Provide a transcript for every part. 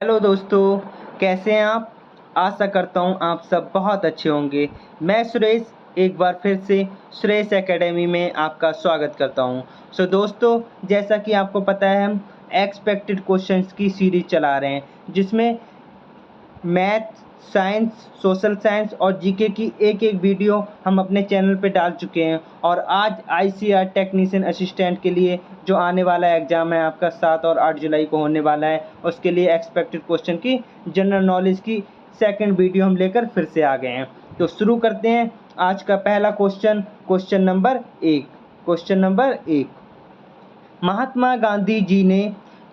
Hello दोस्तों, कैसे हैं आप? आशा करता हूँ आप सब बहुत अच्छे होंगे। मैं सुरेश एक बार फिर से सुरेश एकेडमी में आपका स्वागत करता हूँ। दोस्तों, जैसा कि आपको पता है हम एक्सपेक्टेड क्वेश्चंस की सीरीज चला रहे हैं, जिसमें मैथ, साइंस, सोशल साइंस और जीके की एक-एक वीडियो हम अपने चैनल पे डाल चुके हैं। और आज आईसीआर टेक्नीशियन असिस्टेंट के लिए जो आने वाला एग्ज़ाम है आपका 7 और 8 जुलाई को होने वाला है, उसके लिए एक्सपेक्टेड क्वेश्चन की जनरल नॉलेज की सेकंड वीडियो हम लेकर फिर से आ गए हैं। तो शुरू करते हैं आज का पहला question, question number 1। Question number 1, Mahatma Gandhi ji ने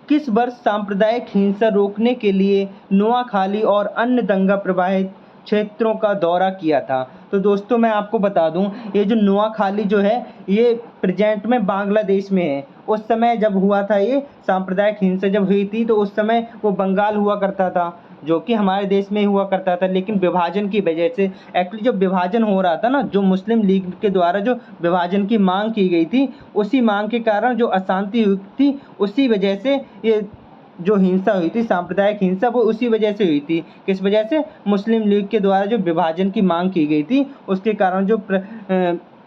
किस वर्ष सांप्रदायिक हिंसा रोकने के लिए नोआखाली और अन्य दंगा प्रभावित क्षेत्रों का दौरा किया था? तो दोस्तों, मैं आपको बता दूं, ये जो नोआखाली जो है ये प्रेजेंट में बांग्लादेश में है। उस समय जब हुआ था, ये सांप्रदायिक हिंसा जब हुई थी, तो उस समय वो बंगाल हुआ करता था, जो कि हमारे देश में ही हुआ करता था। लेकिन विभाजन की वजह से, एक्चुअली जो विभाजन हो रहा था ना, जो मुस्लिम लीग के द्वारा जो विभाजन की मांग की गई थी, उसी मांग के कारण जो अशांति हुई थी, उसी वजह से ये जो हिंसा हुई थी, सांप्रदायिक हिंसा, वो उसी वजह से हुई थी। किस वजह से? मुस्लिम लीग के द्वारा जो विभाजन की मांग की गई थी, उसके कारण जो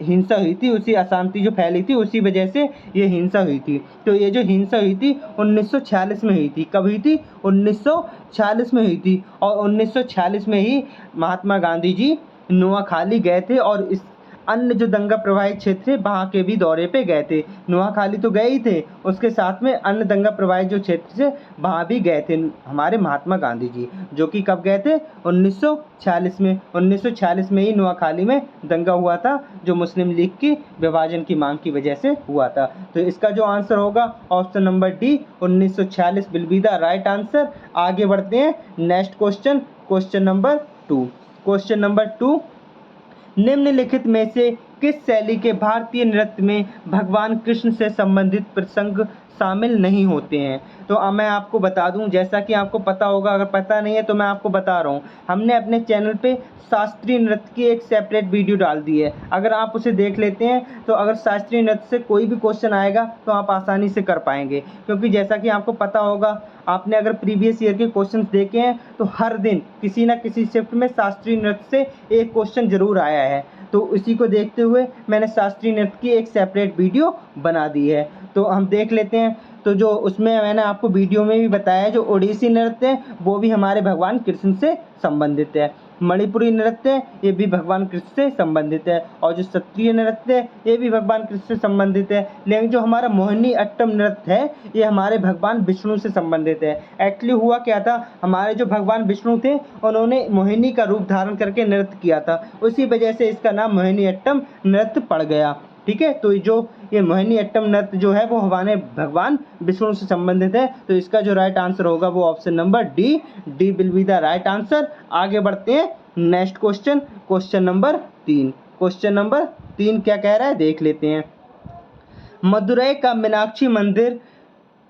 हिंसा हुई थी, उसी अशांति जो फैली थी, उसी वजह से ये हिंसा हुई थी। तो ये जो हिंसा हुई थी 1946 में हुई थी। कब हुई थी? 1946 में हुई थी। और 1946 में ही महात्मा गांधी जी नोआखाली गए थे और इस अन्य जो दंगा प्रभावित क्षेत्र थे, वहाँ के भी दौरे पे गए थे। नोआखाली तो गए ही थे, उसके साथ में अन्य दंगा प्रभावित जो क्षेत्र थे, वहाँ भी गए थे हमारे महात्मा गांधी जी, जो कि कब गए थे? 1946 में। 1946 में ही नोआखाली में दंगा हुआ था, जो मुस्लिम लीग की विभाजन की मांग की वजह से हुआ था। तो इसका जो आंसर होगा option number D, 1946 will be the right answer. आगे बढ़ते हैं, next question, question number 2। Question number 2, निम्नलिखित में से किस शैली के भारतीय नृत्य में भगवान कृष्ण से संबंधित प्रसंग शामिल नहीं होते हैं? तो अब मैं आपको बता दूं, जैसा कि आपको पता होगा, अगर पता नहीं है तो मैं आपको बता रहा हूं, हमने अपने चैनल पे शास्त्रीय नृत्य की एक सेपरेट वीडियो डाल दी है। अगर आप उसे देख लेते हैं तो अगर शास्त्रीय नृत्य से कोई भी क्वेश्चन आएगा तो आप आसानी से कर पाएंगे, क्योंकि जैसा कि आपको पता होगा, आपने अगर प्रीवियस ईयर के क्वेश्चंस देखे हैं तो हर दिन किसी न किसी शिफ्ट में शास्त्रीय नृत्य से एक क्वेश्चन जरूर आया है। तो इसी को देखते हुए मैंने शास्त्रीय नृत्य की एक सेपरेट वीडियो बना दी है। तो हम देख लेते हैं। तो जो उसमें मैंने आपको वीडियो में भी बताया है, जो ओडिसी नृत्य है वो भी हमारे भगवान कृष्ण से संबंधित है। मणिपुरी नृत्य है, ये भी भगवान कृष्ण से संबंधित है। और जो क्षत्रिय नृत्य है, ये भी भगवान कृष्ण से संबंधित है। लेकिन जो हमारा मोहिनी अट्टम नृत्य है, ये हमारे भगवान विष्णु से संबंधित है। एक्चुअली हुआ क्या था, हमारे जो भगवान विष्णु थे, उन्होंने मोहिनी का रूप धारण करके नृत्य किया था, उसी वजह से इसका नाम मोहिनी अट्टम नृत्य पड़ गया। ठीक है, तो जो ये मोहिनी अट्टम नृत्य जो है वो हमारे भगवान विष्णु से संबंधित है। तो इसका जो राइट आंसर होगा वो option number D, D will be the right answer. आगे बढ़ते हैं, next question, question number 3। Question number 3 क्या कह रहा है, देख लेते हैं। मदुरई का मीनाक्षी मंदिर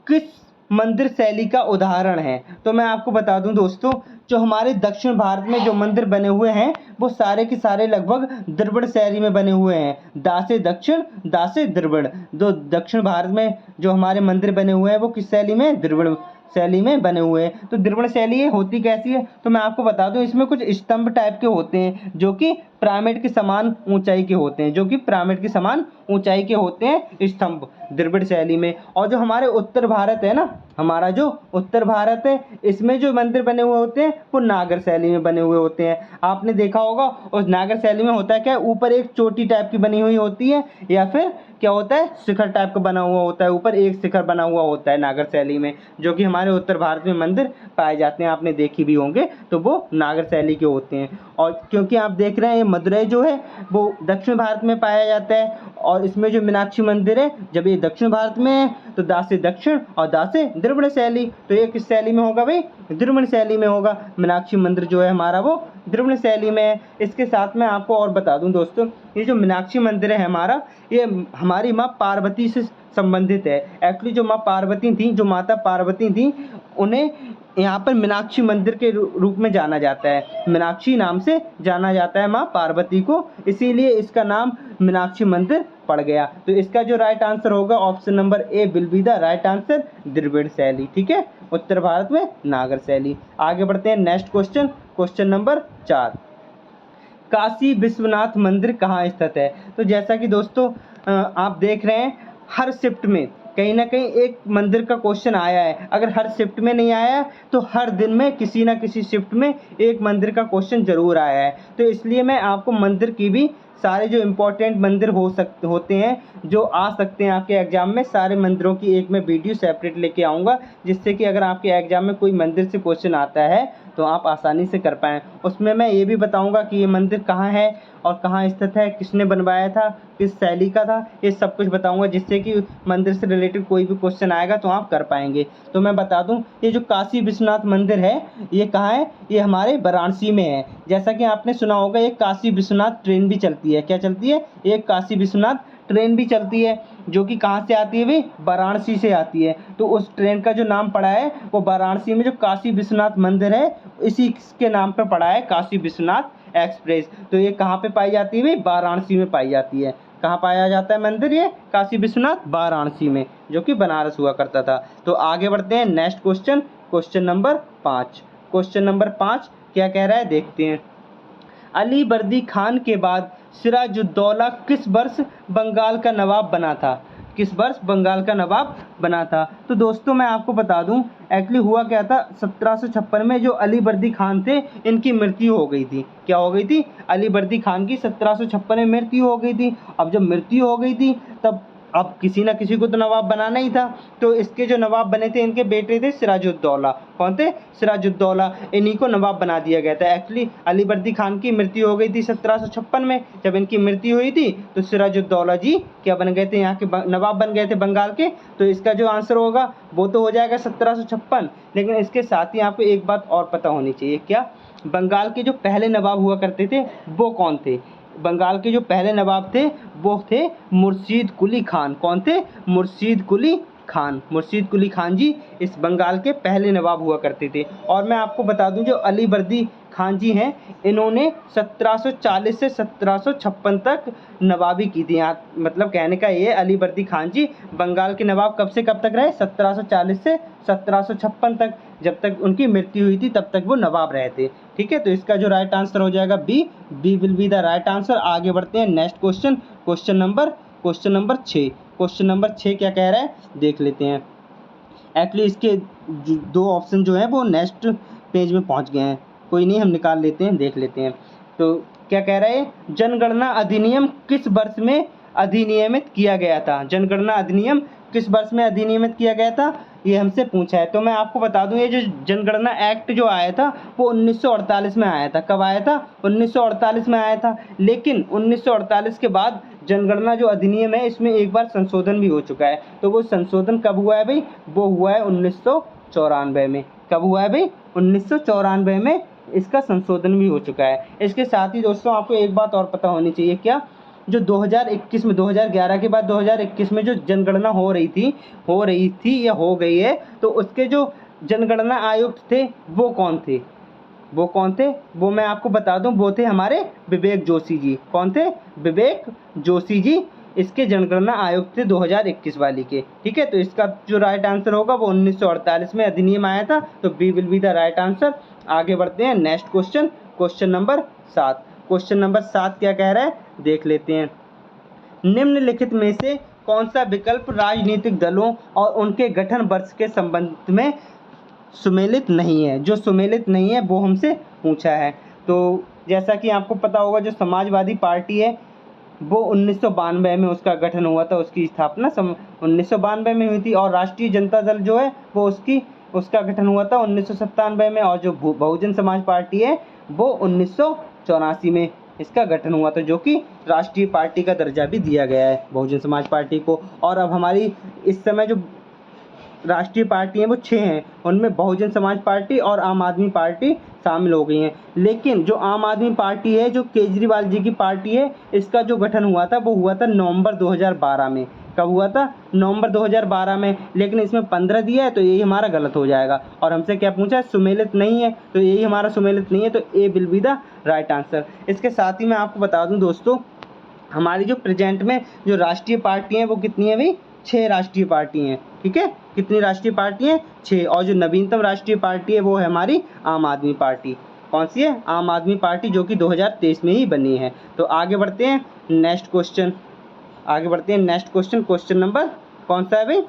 किस मंदिर शैली का उदाहरण है? तो मैं आपको बता दूं दोस्तों, जो हमारे दक्षिण भारत में जो मंदिर बने हुए हैं, वो सारे के सारे लगभग द्रविड़ शैली में बने हुए हैं। दासे दक्षिण, दासे द्रविड़। दो दक्षिण भारत में जो हमारे मंदिर बने हुए हैं वो किस शैली में? द्रविड़ शैली में बने हुए हैं। तो द्रविड़ शैली होती कैसी है? तो मैं आपको बता दूं, इसमें कुछ स्तंभ टाइप के होते हैं, जो कि पिरामिड के समान ऊंचाई के होते हैं, जो कि पिरामिड के समान ऊंचाई के होते हैं स्तंभ द्रविड़ शैली में। और जो हमारे उत्तर भारत है ना, हमारा जो उत्तर भारत है, इसमें जो मंदिर बने हुए होते हैं वो नागर शैली में बने हुए होते हैं। आपने देखा होगा, उस नागर शैली में होता है क्या, ऊपर एक चोटी टाइप की बनी हुई होती है, या फिर क्या होता है, शिखर टाइप का बना हुआ होता है, ऊपर एक शिखर बना हुआ होता है नागर शैली में, जो कि हमारे उत्तर भारत में मंदिर पाए जाते हैं। आपने देखी भी होंगे, तो वो नागर शैली के होते हैं। और क्योंकि आप देख रहे हैं मदुरई जो है वो दक्षिण भारत में पाया जाता है, और इसमें जो मीनाक्षी मंदिर है, जब ये दक्षिण भारत में है तो दासे दक्षिण और दासे द्रविड़ शैली। तो ये किस शैली में होगा भाई? द्रविड़ शैली में होगा। मीनाक्षी मंदिर जो है हमारा वो द्रविड़ शैली में है। इसके साथ में आपको और बता दूं दोस्तों, ये जो मीनाक्षी मंदिर है हमारा, ये हमारी माँ पार्वती से संबंधित है। एक्चुअली जो माँ पार्वती थी, जो माता पार्वती थी, उन्हें यहाँ पर मीनाक्षी मंदिर के रूप में जाना जाता है। मीनाक्षी नाम से जाना जाता है माँ पार्वती को, इसीलिए इसका नाम मीनाक्षी मंदिर पड़ गया। तो इसका जो राइट आंसर होगा option number A will be the right answer, द्रविड़ शैली। ठीक है, उत्तर भारत में नागर शैली। आगे बढ़ते हैं next question, question number 4, Kashi Vishwanath मंदिर कहाँ स्थित है? तो जैसा कि दोस्तों आप देख रहे हैं हर शिफ्ट में कहीं ना कहीं एक मंदिर का क्वेश्चन आया है। अगर हर शिफ्ट में नहीं आया तो हर दिन में किसी ना किसी शिफ्ट में एक मंदिर का क्वेश्चन जरूर आया है। तो इसलिए मैं आपको मंदिर की भी सारे जो इम्पोर्टेंट मंदिर होते हैं जो आ सकते हैं आपके एग्जाम में, सारे मंदिरों की एक मैं वीडियो सेपरेट लेके आऊँगा, जिससे कि अगर आपके एग्जाम में कोई मंदिर से क्वेश्चन आता है तो आप आसानी से कर पाएँ। उसमें मैं ये भी बताऊँगा कि ये मंदिर कहाँ है और कहाँ स्थित है, किसने बनवाया था, किस शैली का था, ये सब कुछ बताऊंगा, जिससे कि मंदिर से रिलेटेड कोई भी क्वेश्चन आएगा तो आप कर पाएंगे। तो मैं बता दूं ये जो काशी विश्वनाथ मंदिर है ये कहाँ है? ये हमारे वाराणसी में है। जैसा कि आपने सुना होगा एक काशी विश्वनाथ ट्रेन भी चलती है। क्या चलती है? एक काशी विश्वनाथ ट्रेन भी चलती है, जो कि कहाँ से आती है भाई? वाराणसी से आती है। तो उस ट्रेन का जो नाम पड़ा है वो वाराणसी में जो काशी विश्वनाथ मंदिर है इसी के नाम पर पड़ा है, काशी विश्वनाथ एक्सप्रेस। तो ये कहाँ पे पाई जाती है भाई? वाराणसी में पाई जाती है। कहाँ पाया जाता है मंदिर? ये काशी विश्वनाथ वाराणसी में, जो कि बनारस हुआ करता था। तो आगे बढ़ते हैं next question, question number 5। Question number 5 क्या कह रहा है देखते हैं। अली वर्दी खान के बाद सिराजुद्दौला किस वर्ष बंगाल का नवाब बना था? किस वर्ष बंगाल का नवाब बना था? तो दोस्तों मैं आपको बता दूं एक्चुअली हुआ क्या था, 1756 में जो अली वर्दी खान थे इनकी मृत्यु हो गई थी। क्या हो गई थी? अली वर्दी खान की 1756 में मृत्यु हो गई थी। अब जब मृत्यु हो गई थी तब अब किसी ना किसी को तो नवाब बनाना ही था। तो इसके जो नवाब बने थे इनके बेटे थे सिराजुद्दौला। कौन थे? सिराजुद्दौला। इन्हीं को नवाब बना दिया गया था। एक्चुअली अली वर्दी खान की मृत्यु हो गई थी 1756 में। जब इनकी मृत्यु हुई थी तो सिराजुद्दौला जी क्या बन गए थे? यहाँ के नवाब बन गए थे बंगाल के। तो इसका जो आंसर होगा वो तो हो जाएगा 1756। लेकिन इसके साथ ही आपको एक बात और पता होनी चाहिए। क्या? बंगाल के जो पहले नवाब हुआ करते थे वो कौन थे? बंगाल के जो पहले नवाब थे वो थे मुर्शीद कुली खान। कौन थे? मुर्शीद कुली खान। मुर्शीद कुली खान जी इस बंगाल के पहले नवाब हुआ करते थे। और मैं आपको बता दूं जो अली वर्दी खान जी हैं इन्होंने 1740 से 1756 तक नवाबी की थी। यहाँ मतलब कहने का ये अली वर्दी खान जी बंगाल के नवाब कब से कब तक रहे? 1740 से 1756 तक। जब तक उनकी मृत्यु हुई थी तब तक वो नवाब रहे थे। ठीक है, तो इसका जो राइट आंसर हो जाएगा B will be the right answer. आगे बढ़ते हैं next question, question number 6। Question number 6 क्या कह रहा है देख लेते हैं। एक्चुअली इसके दो ऑप्शन जो हैं वो नेक्स्ट पेज में पहुंच गए हैं, कोई नहीं हम निकाल लेते हैं, देख लेते हैं। तो क्या कह रहा है? जनगणना अधिनियम किस वर्ष में अधिनियमित किया गया था? जनगणना अधिनियम किस वर्ष में अधिनियमित किया गया था ये हमसे पूछा है। तो मैं आपको बता दूं ये जो जनगणना एक्ट जो आया था वो 1948 में आया था। कब आया था? 1948 में आया था। लेकिन 1948 के बाद जनगणना जो अधिनियम है इसमें एक बार संशोधन भी हो चुका है। तो वो संशोधन कब हुआ है भाई? वो हुआ है 1994 में। कब हुआ है भाई? 1994 में इसका संशोधन भी हो चुका है। इसके साथ ही दोस्तों आपको एक बात और पता होनी चाहिए। क्या? जो 2021 में 2011 के बाद 2021 में जो जनगणना हो रही थी या हो गई है, तो उसके जो जनगणना आयुक्त थे वो कौन थे? वो मैं आपको बता दूं वो थे हमारे विवेक जोशी जी। कौन थे? विवेक जोशी जी इसके जनगणना आयुक्त थे 2021 वाली के। ठीक है, तो इसका जो राइट आंसर होगा वो 1948 में अधिनियम आया था। तो B will be the right answer. आगे बढ़ते हैं next question, question number 7। Question number 7 क्या कह रहा है देख लेते हैं। निम्नलिखित में से कौन सा विकल्प राजनीतिक दलों और उनके गठन वर्ष के संबंध में सुमेलित नहीं है? जो सुमेलित नहीं है वो हमसे पूछा है। तो जैसा कि आपको पता होगा जो समाजवादी पार्टी है वो 1992 में उसका गठन हुआ था, उसकी स्थापना 1992 में हुई थी। और राष्ट्रीय जनता दल जो है वो उसका गठन हुआ था 1997 में। और जो बहुजन समाज पार्टी है वो 1984 में इसका गठन हुआ था, जो कि राष्ट्रीय पार्टी का दर्जा भी दिया गया है बहुजन समाज पार्टी को। और अब हमारी इस समय जो राष्ट्रीय पार्टी हैं वो 6 हैं, उनमें बहुजन समाज पार्टी और आम आदमी पार्टी शामिल हो गई हैं। लेकिन जो आम आदमी पार्टी है, जो केजरीवाल जी की पार्टी है, इसका जो गठन हुआ था वो हुआ था नवंबर 2012 में। कब हुआ था? नवंबर 2012 में। लेकिन इसमें 15 दिया है तो यही हमारा गलत हो जाएगा। और हमसे क्या पूछा है? सुमेलित नहीं है, तो यही हमारा सुमेलित नहीं है। तो A will be the right answer. इसके साथ ही मैं आपको बता दूं दोस्तों हमारी जो प्रेजेंट में जो राष्ट्रीय पार्टी हैं वो कितनी है भाई? 6 राष्ट्रीय पार्टी हैं। ठीक है, कितनी राष्ट्रीय पार्टी हैं? 6। और जो नवीनतम राष्ट्रीय पार्टी है वो है हमारी आम आदमी पार्टी। कौन सी है? आम आदमी पार्टी, जो कि 2023 में ही बनी है। तो आगे बढ़ते हैं नेक्स्ट क्वेश्चन, क्वेश्चन नंबर कौन सा है भाई?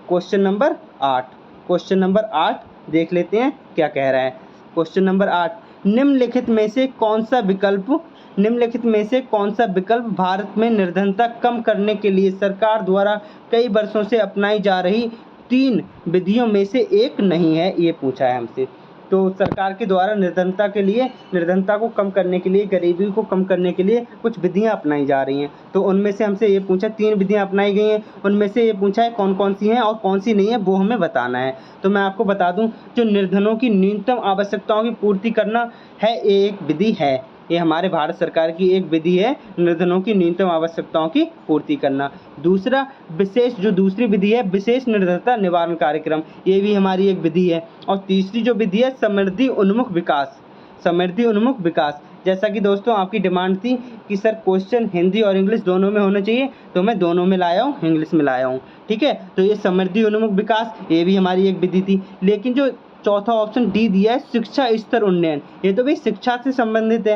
Question number 8। क्वेश्चन नंबर 8 देख लेते हैं क्या कह रहा है। क्वेश्चन नंबर 8, निम्नलिखित में से कौन सा विकल्प भारत में निर्धनता कम करने के लिए सरकार द्वारा कई वर्षों से अपनाई जा रही 3 विधियों में से एक नहीं है? ये पूछा है हमसे। तो सरकार के द्वारा निर्धनता को कम करने के लिए, गरीबी को कम करने के लिए कुछ विधियां अपनाई जा रही हैं। तो उनमें से हमसे ये पूछा, 3 विधियां अपनाई गई हैं, उनमें से ये पूछा है कौन कौन सी हैं और कौन सी नहीं है, वो हमें बताना है। तो मैं आपको बता दूं, जो निर्धनों की न्यूनतम आवश्यकताओं की पूर्ति करना है, ये एक विधि है। ये हमारे भारत सरकार की एक विधि है, निर्धनों की न्यूनतम आवश्यकताओं की पूर्ति करना। दूसरा, दूसरी विधि है विशेष निर्धनता निवारण कार्यक्रम, ये भी हमारी एक विधि है। और तीसरी जो विधि है समृद्धि उन्मुख विकास। जैसा कि दोस्तों आपकी डिमांड थी कि सर क्वेश्चन हिंदी और इंग्लिश दोनों में होने चाहिए, तो मैं दोनों में लाया हूँ, इंग्लिश में लाया हूँ। ठीक है, तो ये समृद्धि उन्मुख विकास, ये भी हमारी एक विधि थी। लेकिन जो चौथा ऑप्शन डी दिया है शिक्षा स्तर उन्नयन, ये तो भाई शिक्षा से संबंधित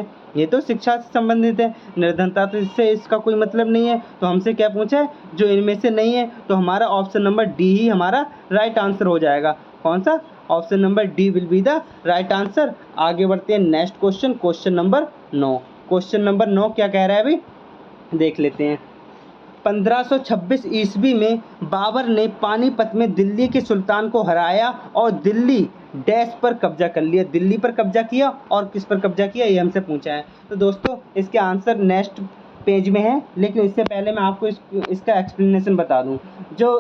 है, निर्धनता तो इससे इसका कोई मतलब नहीं है। तो हमसे क्या पूछा है? जो इनमें से नहीं है, तो हमारा ऑप्शन नंबर डी ही हमारा राइट आंसर हो जाएगा। कौन सा? Option number D will be the right answer. आगे बढ़ते हैं next question number 9। Question number 9 क्या कह रहा है भाई? देख लेते हैं। 1526 ईस्वी में बाबर ने पानीपत में दिल्ली के सुल्तान को हराया और दिल्ली डैश पर कब्जा कर लिया। दिल्ली पर कब्जा किया और किस पर कब्जा किया, ये हमसे पूछा है। तो दोस्तों इसके आंसर नेक्स्ट पेज में है, लेकिन इससे पहले मैं आपको इसका एक्सप्लेनेशन बता दूं। जो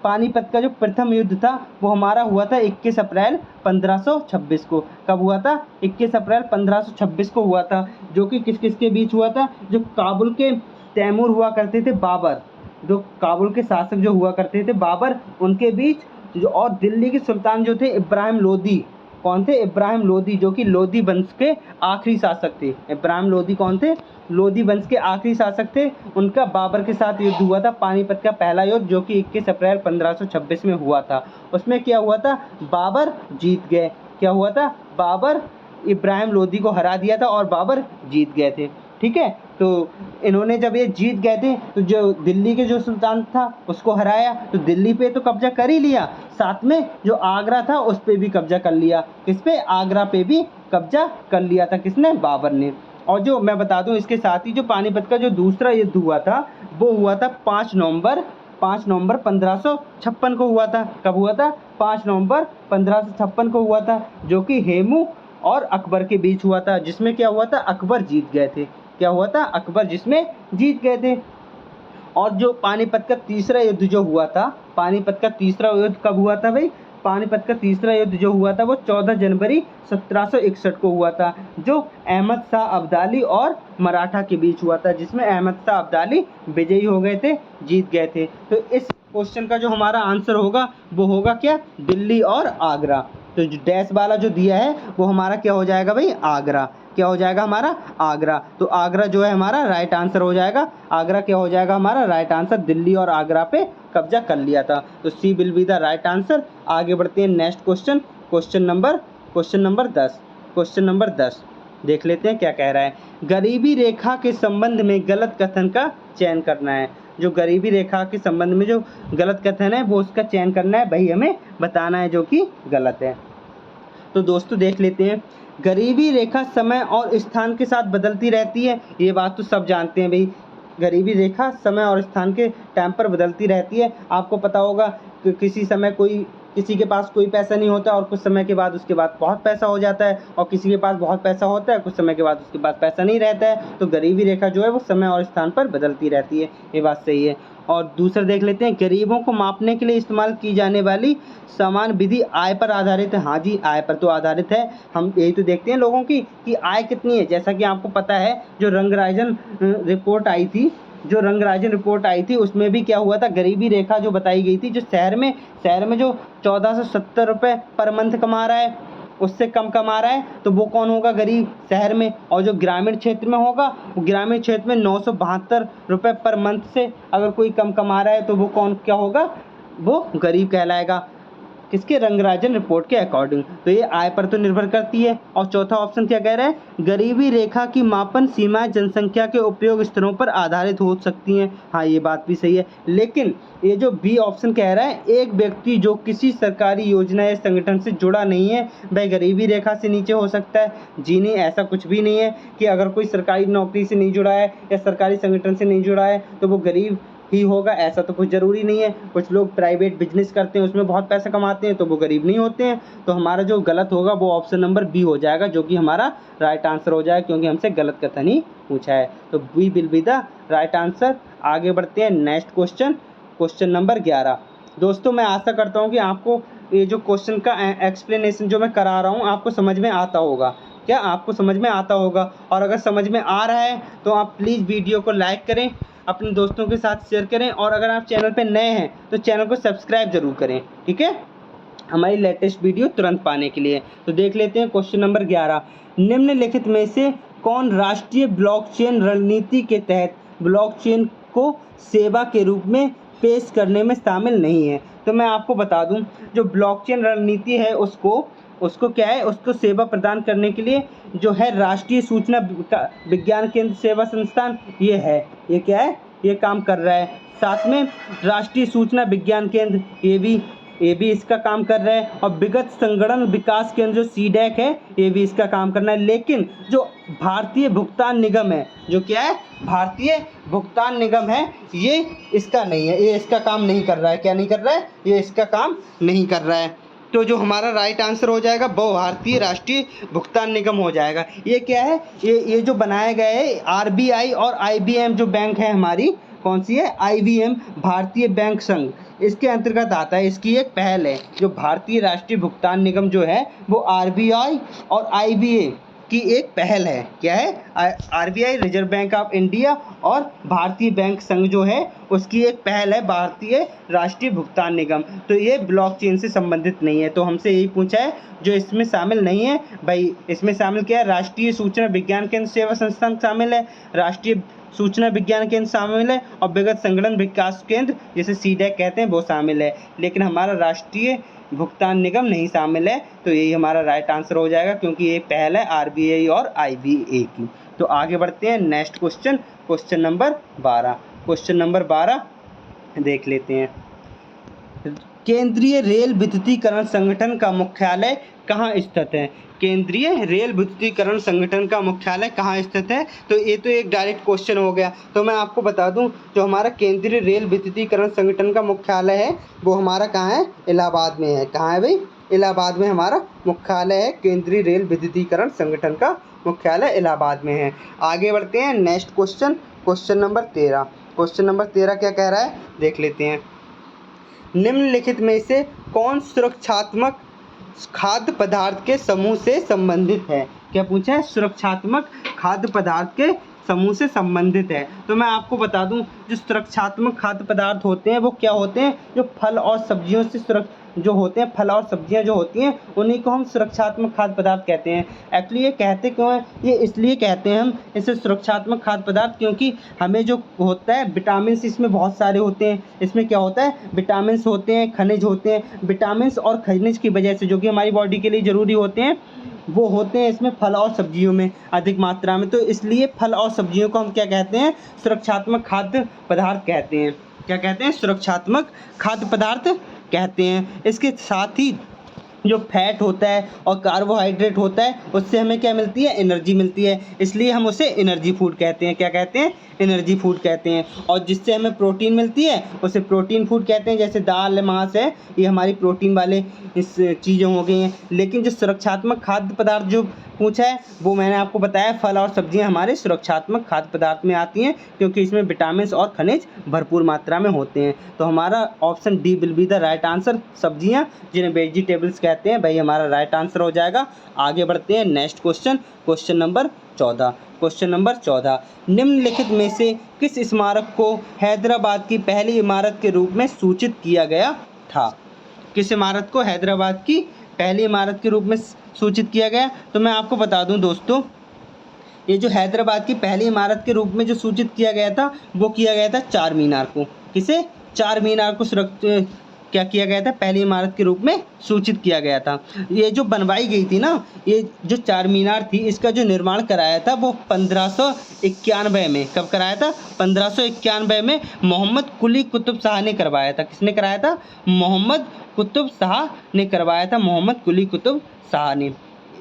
पानीपत का जो प्रथम युद्ध था वो हमारा हुआ था 21 अप्रैल 1526 को। कब हुआ था? 21 अप्रैल 1526 को हुआ था। जो कि किस किस के बीच हुआ था? जो काबुल के तैमूर हुआ करते थे, बाबर, जो काबुल के शासक जो हुआ करते थे बाबर, उनके बीच जो, और दिल्ली के सुल्तान जो थे इब्राहिम लोदी। कौन थे? इब्राहिम लोदी, जो कि लोदी वंश के आखिरी शासक थे। इब्राहिम लोदी कौन थे? लोदी वंश के आखिरी शासक थे। उनका बाबर के साथ युद्ध हुआ था, पानीपत का पहला युद्ध, जो कि 21 अप्रैल 1526 में हुआ था। उसमें क्या हुआ था? बाबर जीत गए। क्या हुआ था? बाबर इब्राहिम लोदी को हरा दिया था और बाबर जीत गए थे। ठीक है, तो इन्होंने जब ये जीत गए थे, तो जो दिल्ली के जो सुल्तान था उसको हराया, तो दिल्ली पे तो कब्जा कर ही लिया, साथ में जो आगरा था उस पे भी कब्जा कर लिया। किस पे? आगरा पे भी कब्जा कर लिया था। किसने? बाबर ने। और जो मैं बता दूं इसके साथ ही, जो पानीपत का जो दूसरा युद्ध हुआ था वो हुआ था 5 नवंबर 1556 को हुआ था। कब हुआ था? 5 नवंबर 1556 को हुआ था, जो कि हेमू और अकबर के बीच हुआ था, जिसमें क्या हुआ था? अकबर जीत गए थे। क्या हुआ था? अकबर जिसमें जीत गए थे। और जो पानीपत का तीसरा युद्ध जो हुआ था, पानीपत का तीसरा युद्ध कब हुआ था भाई? पानीपत का तीसरा युद्ध जो हुआ था वो 14 जनवरी 1761 को हुआ था, जो अहमद शाह अब्दाली और मराठा के बीच हुआ था, जिसमें अहमद शाह अब्दाली विजयी हो गए थे, जीत गए थे। तो इस क्वेश्चन का जो हमारा आंसर होगा वो होगा क्या? दिल्ली और आगरा। तो जो डैश वाला जो दिया है वो हमारा क्या हो जाएगा भाई? आगरा। क्या हो जाएगा हमारा? आगरा। तो आगरा जो है हमारा राइट आंसर हो जाएगा। आगरा क्या हो जाएगा हमारा? Right answer. दिल्ली और आगरा पे कब्जा कर लिया था, तो C will be the right answer. आगे बढ़ते हैं नेक्स्ट क्वेश्चन नंबर 10 देख लेते हैं क्या कह रहा है। गरीबी रेखा के संबंध में गलत कथन का चयन करना है। जो गरीबी रेखा के संबंध में जो गलत कथन है वो उसका चयन करना है, वही हमें बताना है जो कि गलत है। तो दोस्तों देख लेते हैं, गरीबी रेखा समय और स्थान के साथ बदलती रहती है। ये बात तो सब जानते हैं भाई, गरीबी रेखा समय और स्थान के टाइम पर बदलती रहती है। आपको पता होगा कि किसी के पास कोई पैसा नहीं होता और कुछ समय के बाद उसके पास बहुत पैसा हो जाता है, और किसी के पास बहुत पैसा होता है, कुछ समय के बाद उसके पास पैसा नहीं रहता है। तो गरीबी रेखा जो है वो समय और स्थान पर बदलती रहती है, ये बात सही है। और दूसरा देख लेते हैं, गरीबों को मापने के लिए इस्तेमाल की जाने वाली समान विधि आय पर आधारित है। हाँ जी, आय पर तो आधारित है। हम यही तो देखते हैं लोगों की कि आय कितनी है। जैसा कि आपको पता है, जो रंगराजन रिपोर्ट आई थी उसमें भी क्या हुआ था? गरीबी रेखा जो बताई गई थी, जो शहर में जो 1470 रुपये पर मंथ कमा रहा है, उससे कम कमा रहा है तो वो कौन होगा? गरीब शहर में। और जो ग्रामीण क्षेत्र में होगा, वो ग्रामीण क्षेत्र में 972 रुपये पर मंथ से अगर कोई कम कमा रहा है तो वो कौन क्या होगा? वो गरीब कहलाएगा। किसके? रंगराजन रिपोर्ट के अकॉर्डिंग। तो ये आय पर तो निर्भर करती है। और चौथा ऑप्शन क्या कह रहा है? गरीबी रेखा की मापन सीमाएं जनसंख्या के उपयोग स्तरों पर आधारित हो सकती हैं। हाँ, ये बात भी सही है। लेकिन ये जो बी ऑप्शन कह रहा है, एक व्यक्ति जो किसी सरकारी योजना या संगठन से जुड़ा नहीं है वह गरीबी रेखा से नीचे हो सकता है। जी नहीं, ऐसा कुछ भी नहीं है कि अगर कोई सरकारी नौकरी से नहीं जुड़ा है या सरकारी संगठन से नहीं जुड़ा है तो वो गरीब ही होगा, ऐसा तो कुछ ज़रूरी नहीं है। कुछ लोग प्राइवेट बिजनेस करते हैं, उसमें बहुत पैसा कमाते हैं तो वो गरीब नहीं होते हैं। तो हमारा जो गलत होगा वो ऑप्शन नंबर बी हो जाएगा, जो कि हमारा राइट आंसर हो जाएगा, क्योंकि हमसे गलत कथन ही पूछा है। तो B will be the right answer. आगे बढ़ते हैं नेक्स्ट क्वेश्चन, क्वेश्चन नंबर 11। दोस्तों, मैं आशा करता हूँ कि आपको ये जो क्वेश्चन का एक्सप्लेनेशन जो मैं करा रहा हूँ आपको समझ में आता होगा। क्या आपको समझ में आता होगा? और अगर समझ में आ रहा है तो आप प्लीज़ वीडियो को लाइक करें, अपने दोस्तों के साथ शेयर करें, और अगर आप चैनल पे नए हैं तो चैनल को सब्सक्राइब जरूर करें, ठीक है, हमारी लेटेस्ट वीडियो तुरंत पाने के लिए। तो देख लेते हैं क्वेश्चन नंबर 11। निम्नलिखित में से कौन राष्ट्रीय ब्लॉकचेन रणनीति के तहत ब्लॉकचेन को सेवा के रूप में पेश करने में शामिल नहीं है? तो मैं आपको बता दूं, जो ब्लॉकचेन रणनीति है उसको क्या है, उसको सेवा प्रदान करने के लिए जो है राष्ट्रीय सूचना विज्ञान केंद्र सेवा संस्थान, ये है, ये क्या है, ये काम कर रहा है। साथ में राष्ट्रीय सूचना विज्ञान केंद्र, ये भी इसका काम कर रहा है। और विगत संगणन विकास केंद्र जो सीडैक है, ये भी इसका काम करना है। लेकिन जो भारतीय भुगतान निगम है, जो क्या है, भारतीय भुगतान निगम है, ये इसका नहीं है, ये इसका काम नहीं कर रहा है। क्या नहीं कर रहा है? ये इसका काम नहीं कर रहा है। तो जो हमारा राइट आंसर हो जाएगा वो भारतीय राष्ट्रीय भुगतान निगम हो जाएगा। ये क्या है? ये जो बनाया गया है आरबीआई और आईबीएम जो बैंक है हमारी, कौन सी है? आईबीएम, भारतीय बैंक संघ, इसके अंतर्गत आता है। इसकी एक पहल है। जो भारतीय राष्ट्रीय भुगतान निगम जो है वो आरबीआई और आईबीए की एक पहल है। क्या है? RBI, reserve bank of India, और भारतीय बैंक संघ जो है उसकी एक पहल है, भारतीय राष्ट्रीय भुगतान निगम। तो ये ब्लॉकचेन से संबंधित नहीं है। तो हमसे यही पूछा है जो इसमें शामिल नहीं है भाई। इसमें शामिल क्या है? राष्ट्रीय सूचना विज्ञान केंद्र सेवा संस्थान शामिल है, राष्ट्रीय सूचना विज्ञान केंद्र शामिल है, और विगत संगठन विकास केंद्र जिसे सीडैक कहते हैं वो शामिल है। लेकिन हमारा राष्ट्रीय भुगतान निगम नहीं शामिल है। तो यही हमारा राइट आंसर हो जाएगा, क्योंकि ये पहल है आरबीआई और आईबीए की। तो आगे बढ़ते हैं next question, question number 12। Question number 12 देख लेते हैं। केंद्रीय रेल विद्युतीकरण संगठन का मुख्यालय कहाँ स्थित है? केंद्रीय रेल विद्युतीकरण संगठन का मुख्यालय कहाँ स्थित है? तो ये तो एक डायरेक्ट क्वेश्चन हो गया। तो मैं आपको बता दूं, जो हमारा केंद्रीय रेल विद्युतीकरण संगठन का मुख्यालय है वो हमारा कहाँ है? इलाहाबाद में है। कहाँ है भाई? इलाहाबाद में हमारा मुख्यालय है। केंद्रीय रेल विद्युतीकरण संगठन का मुख्यालय इलाहाबाद में है। आगे बढ़ते हैं next question, question number 13। Question number 13 क्या कह रहा है? देख लेते हैं। निम्नलिखित में से कौन सुरक्षात्मक खाद्य पदार्थ के समूह से संबंधित है? क्या पूछा है? सुरक्षात्मक खाद्य पदार्थ के समूह से संबंधित है। तो मैं आपको बता दूं, जो सुरक्षात्मक खाद्य पदार्थ होते हैं वो क्या होते हैं? जो फल और सब्जियों से जो होते हैं, फल और सब्जियां जो होती हैं उन्हीं को हम सुरक्षात्मक खाद्य पदार्थ कहते हैं। एक्चुअली ये कहते क्यों हैं? ये इसलिए कहते हैं हम इसे सुरक्षात्मक खाद्य पदार्थ, क्योंकि हमें जो होता है विटामिन इसमें बहुत सारे होते हैं। इसमें क्या होता है? विटामिन होते हैं, खनिज होते हैं। विटामिन और खनिज की वजह से जो कि हमारी बॉडी के लिए ज़रूरी होते हैं वो होते हैं इसमें फल और सब्जियों में अधिक मात्रा में। तो इसलिए फल और सब्जियों को हम क्या कहते हैं? सुरक्षात्मक खाद्य पदार्थ कहते हैं। क्या कहते हैं? सुरक्षात्मक खाद्य पदार्थ कहते हैं। इसके साथ ही जो फैट होता है और कार्बोहाइड्रेट होता है उससे हमें क्या मिलती है? एनर्जी मिलती है। इसलिए हम उसे एनर्जी फूड कहते हैं। क्या कहते हैं? एनर्जी फूड कहते हैं। और जिससे हमें प्रोटीन मिलती है उसे प्रोटीन फूड कहते हैं। जैसे दाल, मांस है, ये हमारी प्रोटीन वाले इस चीज़ें हो गई हैं। लेकिन जो सुरक्षात्मक खाद्य पदार्थ जो पूछा है वो मैंने आपको बताया, फल और सब्जियां हमारे सुरक्षात्मक खाद्य पदार्थ में आती हैं, क्योंकि इसमें विटामिन और खनिज भरपूर मात्रा में होते हैं। तो हमारा option D will be the right answer. सब्जियां जिन्हें वेजिटेबल्स कहते हैं, भाई हमारा राइट आंसर हो जाएगा। आगे बढ़ते हैं next question, question number 14। Question number 14, निम्नलिखित में से किस स्मारक को हैदराबाद की पहली इमारत के रूप में सूचित किया गया था? किस इमारत को हैदराबाद की पहली इमारत के रूप में सूचित किया गया? तो मैं आपको बता दूं दोस्तों, ये जो हैदराबाद की पहली इमारत के रूप में जो सूचित किया गया था, वो किया गया था चार मीनार को। किसे? चार मीनार को क्या किया गया था? पहली इमारत के रूप में सूचित किया गया था। ये जो बनवाई गई थी ना, ये जो चार मीनार थी, इसका जो निर्माण कराया था वो 1591 में। कब कराया था? 1591 में मोहम्मद कुली कुतुब शाह ने करवाया था। किसने कराया था? मोहम्मद कुतुब शाह ने करवाया था। मोहम्मद कुली कुतुब शाह ने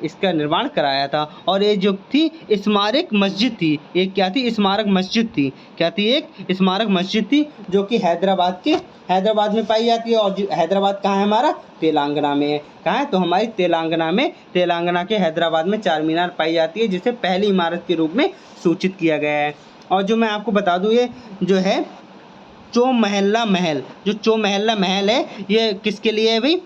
इसका निर्माण कराया था। और ये जो थी स्मारक मस्जिद थी। एक क्या थी? स्मारक मस्जिद थी। क्या थी? एक स्मारक मस्जिद थी, जो कि हैदराबाद में पाई जाती है। और हैदराबाद कहाँ है हमारा? तेलंगाना में है। कहाँ है? तो हमारी तेलंगाना में, तेलंगाना के हैदराबाद में चार मीनार पाई जाती है, जिसे पहली इमारत के रूप में सूचित किया गया है। और जो मैं आपको बता दूँ, ये जो है चौमहल्ला महल, जो चौमहल्ला महल है, ये किसके लिए है भाई?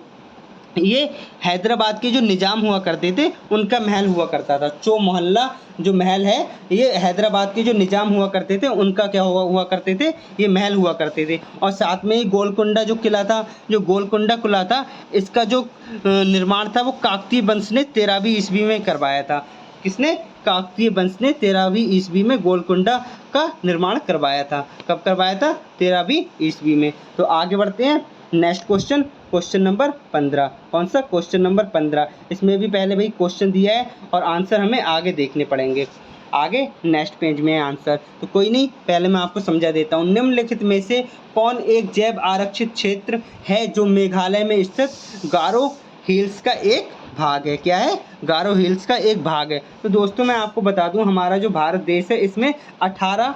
ये हैदराबाद के जो निजाम हुआ करते थे, उनका महल हुआ करता था। चौमहल्ला जो महल है, ये हैदराबाद के जो निजाम हुआ करते थे, उनका क्या हुआ करते थे? ये महल हुआ करते थे। और साथ में ही गोलकुंडा जो किला था, जो गोलकुंडा किला था, इसका जो निर्माण था वो काकतीय वंश ने 13वीं ईस्वी में करवाया था। किसने? काकतीय वंश ने 13वीं ईस्वी में गोलकुंडा का निर्माण करवाया था। कब करवाया था? 13वीं ईस्वी में। तो आगे बढ़ते हैं। Next question, question number 15। कौन सा? Question number 15। इसमें भी पहले भाई क्वेश्चन दिया है और आंसर हमें आगे देखने पड़ेंगे। आगे नेक्स्ट पेज में है आंसर, तो कोई नहीं, पहले मैं आपको समझा देता हूँ। निम्नलिखित में से कौन एक जैव आरक्षित क्षेत्र है जो मेघालय में स्थित गारो हिल्स का एक भाग है? क्या है? गारो हिल्स का एक भाग है। तो दोस्तों मैं आपको बता दूं, हमारा जो भारत देश है, इसमें 18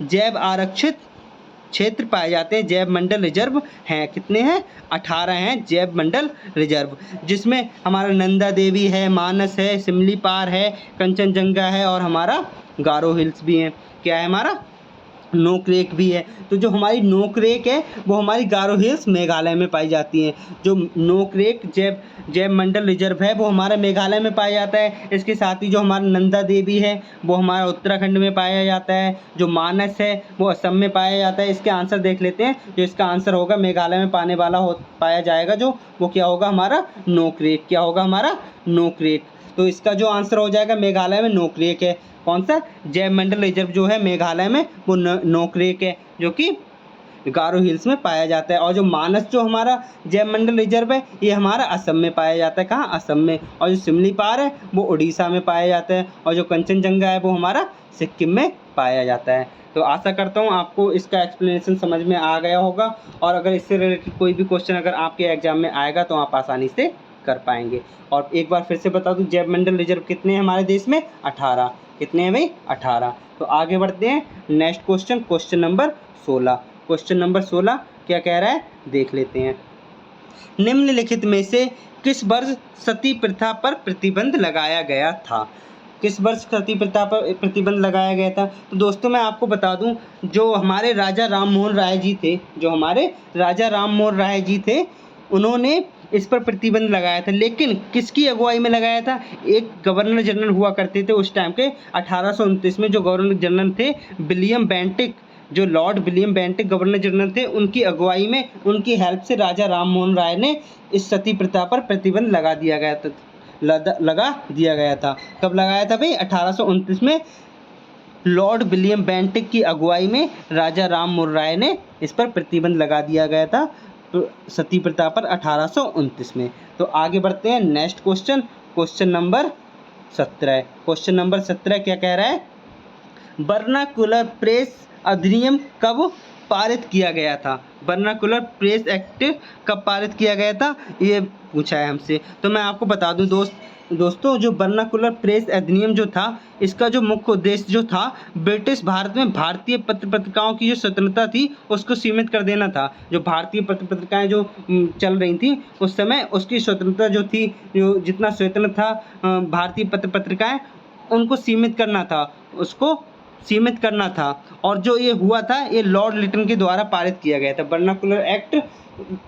जैव आरक्षित क्षेत्र पाए जाते हैं, जैव मंडल रिजर्व हैं। कितने हैं? 18 हैं जैव मंडल रिजर्व, जिसमें हमारा नंदा देवी है, मानस है, सिमलीपार है, कंचनजंगा है और हमारा गारो हिल्स भी है। क्या है? हमारा नोकरेक भी है। तो जो हमारी नोकरेक है, वो हमारी गारो हिल्स मेघालय में पाई जाती हैं। जो नोकरेक जैव मंडल रिजर्व है, वो हमारा मेघालय में पाया जाता है। इसके साथ ही जो हमारा नंदा देवी है, वो हमारा उत्तराखंड में पाया जाता है। जो मानस है, वो असम में पाया जाता है। इसके आंसर देख लेते हैं। जो इसका आंसर होगा मेघालय में पाया जाएगा, जो वो क्या होगा? हमारा नोकरेक। क्या होगा? हमारा नोकरेक। तो इसका जो आंसर हो जाएगा मेघालय में नोकरेक है। कौन सा? जैव मंडल रिजर्व जो है मेघालय में, वो नोकरेक है, जो कि गारो हिल्स में पाया जाता है। और जो मानस जो हमारा जैव मंडल रिजर्व है, ये हमारा असम में पाया जाता है। कहाँ? असम में। और जो सिमलीपार है, वो उड़ीसा में पाया जाता है। और जो कंचनजंगा है, वो हमारा सिक्किम में पाया जाता है। तो आशा करता हूँ आपको इसका एक्सप्लेनेशन समझ में आ गया होगा। और अगर इससे रिलेटेड कोई भी क्वेश्चन अगर आपके एग्जाम में आएगा, तो आप आसानी से कर पाएंगे। और एक बार फिर से बता दूं, जैव मंडल रिजर्व कितने हैं हमारे देश में? 18। कितने हैं भाई? 18। तो आगे बढ़ते हैं। Next question, question number 16। Question number 16 क्या कह रहा है? देख लेते हैं। निम्नलिखित में से किस वर्ष सती प्रथा पर प्रतिबंध लगाया गया था? किस वर्ष सती प्रथा पर प्रतिबंध लगाया गया था? तो दोस्तों मैं आपको बता दूं, जो हमारे राजा राममोहन राय जी थे, उन्होंने इस पर प्रतिबंध लगाया था। लेकिन किसकी अगुवाई में लगाया था? एक गवर्नर जनरल हुआ करते थे उस टाइम के, 1829 में जो गवर्नर जनरल थे विलियम बेंटिक, जो Lord William Bentinck governor general थे, उनकी अगुवाई में, उनकी हेल्प से राजा राममोहन राय ने इस सती प्रथा पर प्रतिबंध लगा दिया गया था। कब लगाया था भाई? 1829 में लॉर्ड विलियम बेंटिक की अगुवाई में राजा राममोहन राय ने इस पर प्रतिबंध लगा दिया गया था, तो सती प्रथा पर 1829 में। तो आगे बढ़ते हैं। Next question, question number 17। Question number 17 क्या कह रहा है? वर्नाकुलर प्रेस अधिनियम कब पारित किया गया था? वर्नाकुलर प्रेस एक्ट कब पारित किया गया था, ये पूछा है हमसे। तो मैं आपको बता दूं दोस्तों, जो वर्नाकुलर प्रेस अधिनियम जो था, इसका जो मुख्य उद्देश्य जो था, ब्रिटिश भारत में भारतीय पत्र पत्रिकाओं की जो स्वतंत्रता थी, उसको सीमित कर देना था। जो भारतीय पत्र पत्रिकाएं जो चल रही थी उस समय, उसकी स्वतंत्रता जो थी, जो जितना स्वतंत्र था भारतीय पत्र पत्रिकाएं, उनको सीमित करना था। और जो ये हुआ था, ये लॉर्ड लिटन के द्वारा पारित किया गया था। वर्नाकुलर एक्ट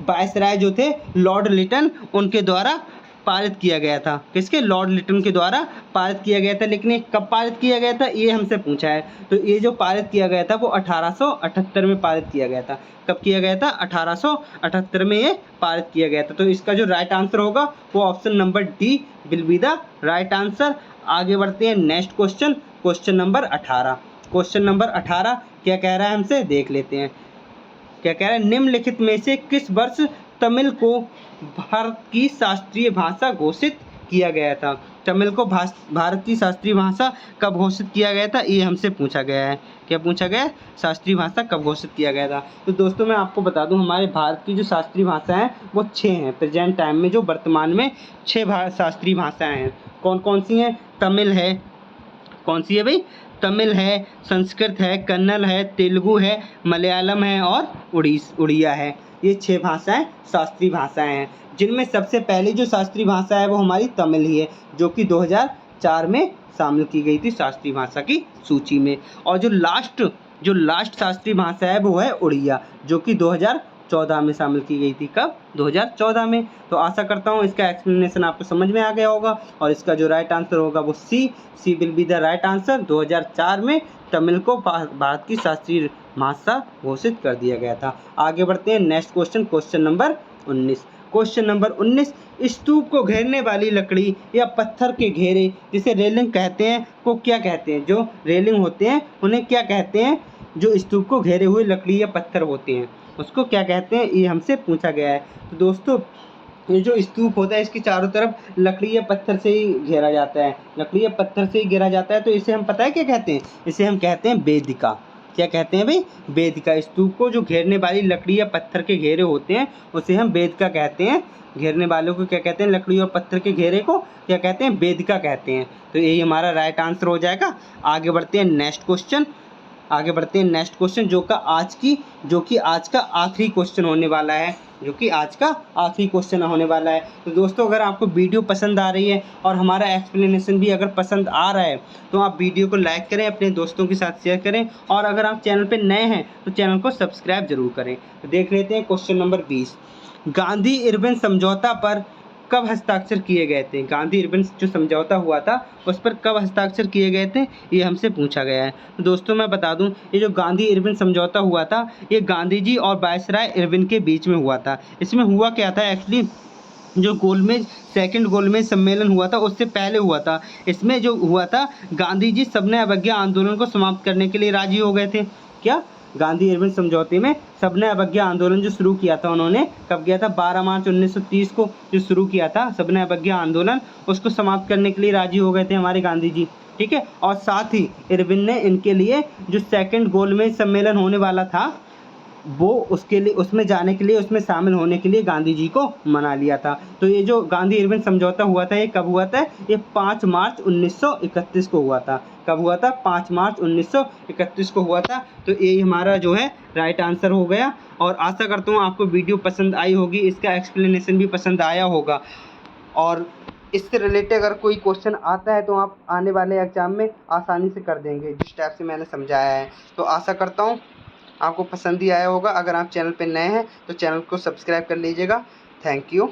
वायसराय जो थे लॉर्ड लिटन, उनके द्वारा पारित किया गया था। किसके? लॉर्ड लिटन के द्वारा पारित किया गया था। लेकिन ये कब पारित किया गया था ये हमसे पूछा है। तो ये जो पारित किया गया था वो 1878 में पारित किया गया था। कब किया गया था? 1878 में ये पारित किया गया था। तो इसका जो राइट आंसर होगा वो option number D will be the right answer. आगे बढ़ते हैं next question, question number 18। Question number 18 क्या कह रहा है हमसे देख लेते हैं। क्या कह रहा है? निम्नलिखित में से किस वर्ष तमिल को भारत की शास्त्रीय भाषा घोषित किया गया था? तमिल को भारत की शास्त्रीय भाषा कब घोषित किया गया था ये हमसे पूछा गया है। क्या पूछा गया है? शास्त्रीय भाषा कब घोषित किया गया था। तो दोस्तों मैं आपको बता दूं हमारे भारत की जो शास्त्रीय भाषाएं हैं वो 6 हैं। प्रेजेंट टाइम में जो वर्तमान में 6 शास्त्रीय भाषाएं हैं। कौन कौन सी हैं? तमिल है, कौन सी है भाई? तमिल है, संस्कृत है, कन्नड़ है, तेलुगु है, मलयालम है और उड़िया है। ये 6 भाषाएं शास्त्रीय भाषाएं हैं, जिनमें सबसे पहली जो शास्त्रीय भाषा है वो हमारी तमिल ही है, जो कि 2004 में शामिल की गई थी शास्त्रीय भाषा की सूची में। और जो लास्ट शास्त्रीय भाषा है वो है उड़िया, जो कि 2014 में शामिल की गई थी। कब? 2014 में। तो आशा करता हूँ इसका एक्सप्लेनेशन आपको समझ में आ गया होगा और इसका जो राइट आंसर होगा वो C will be the right answer. 2004 में तमिल को भारत की शास्त्रीय भाषा घोषित कर दिया गया था। आगे बढ़ते हैं next question, question number 19। Question number 19, स्तूप को घेरने वाली लकड़ी या पत्थर के घेरे जिसे रेलिंग कहते हैं को क्या कहते हैं? जो रेलिंग होते हैं उन्हें क्या कहते हैं? जो स्तूप को घेरे हुए लकड़ी या पत्थर होते हैं उसको क्या कहते हैं? ये हमसे पूछा गया है। तो दोस्तों ये जो स्तूप होता है इसके चारों तरफ लकड़ी या पत्थर से ही घेरा जाता है, लकड़ी या पत्थर से ही घेरा जाता है। तो इसे हम पता है क्या कहते हैं? इसे हम कहते हैं वेदिका। क्या कहते हैं भाई? वेदिका। स्तूप को जो घेरने वाली लकड़ी या पत्थर के घेरे होते हैं उसे हम वेदिका कहते हैं। घेरने वालों को क्या कहते हैं? लकड़ी और पत्थर के घेरे को क्या कहते हैं? वेदिका कहते हैं। तो यही हमारा राइट आंसर हो जाएगा। आगे बढ़ते हैं नेक्स्ट क्वेश्चन, आगे बढ़ते हैं नेक्स्ट क्वेश्चन जो कि आज का आखिरी क्वेश्चन होने वाला है, जो कि आज का आखिरी क्वेश्चन होने वाला है। तो दोस्तों अगर आपको वीडियो पसंद आ रही है और हमारा एक्सप्लेनेशन भी अगर पसंद आ रहा है तो आप वीडियो को लाइक करें, अपने दोस्तों के साथ शेयर करें और अगर आप चैनल पर नए हैं तो चैनल को सब्सक्राइब जरूर करें। तो देख लेते हैं क्वेश्चन नंबर 20। गांधी इरविन समझौता पर कब हस्ताक्षर किए गए थे? गांधी इरविन जो समझौता हुआ था उस पर कब हस्ताक्षर किए गए थे ये हमसे पूछा गया है। तो दोस्तों मैं बता दूं ये जो गांधी इरविन समझौता हुआ था ये गांधी जी और वायसराय इरविन के बीच में हुआ था। इसमें हुआ क्या था एक्चुअली, जो सेकंड गोलमेज सम्मेलन हुआ था उससे पहले हुआ था। इसमें जो हुआ था गांधी जी सबने अवज्ञा आंदोलन को समाप्त करने के लिए राजी हो गए थे। क्या? गांधी इरविन समझौते में सबने अवज्ञा आंदोलन जो शुरू किया था उन्होंने कब किया था? 12 मार्च 1930 को जो शुरू किया था सबने अवज्ञा आंदोलन, उसको समाप्त करने के लिए राजी हो गए थे हमारे गांधी जी। ठीक है। और साथ ही इरविन ने इनके लिए जो सेकंड गोलमेज सम्मेलन होने वाला था वो उसके लिए उसमें जाने के लिए उसमें शामिल होने के लिए गांधी जी को मना लिया था। तो ये जो गांधी इरविन समझौता हुआ था ये कब हुआ था? ये 5 मार्च 1931 को हुआ था। कब हुआ था? 5 मार्च 1931 को हुआ था। तो ये हमारा जो है राइट आंसर हो गया। और आशा करता हूँ आपको वीडियो पसंद आई होगी, इसका एक्सप्लेनेशन भी पसंद आया होगा और इससे रिलेटेड अगर कोई क्वेश्चन आता है तो आप आने वाले एग्जाम में आसानी से कर देंगे जिस टाइप से मैंने समझाया है। तो आशा करता हूँ आपको पसंद ही आया होगा। अगर आप चैनल पे नए हैं तो चैनल को सब्सक्राइब कर लीजिएगा। Thank you.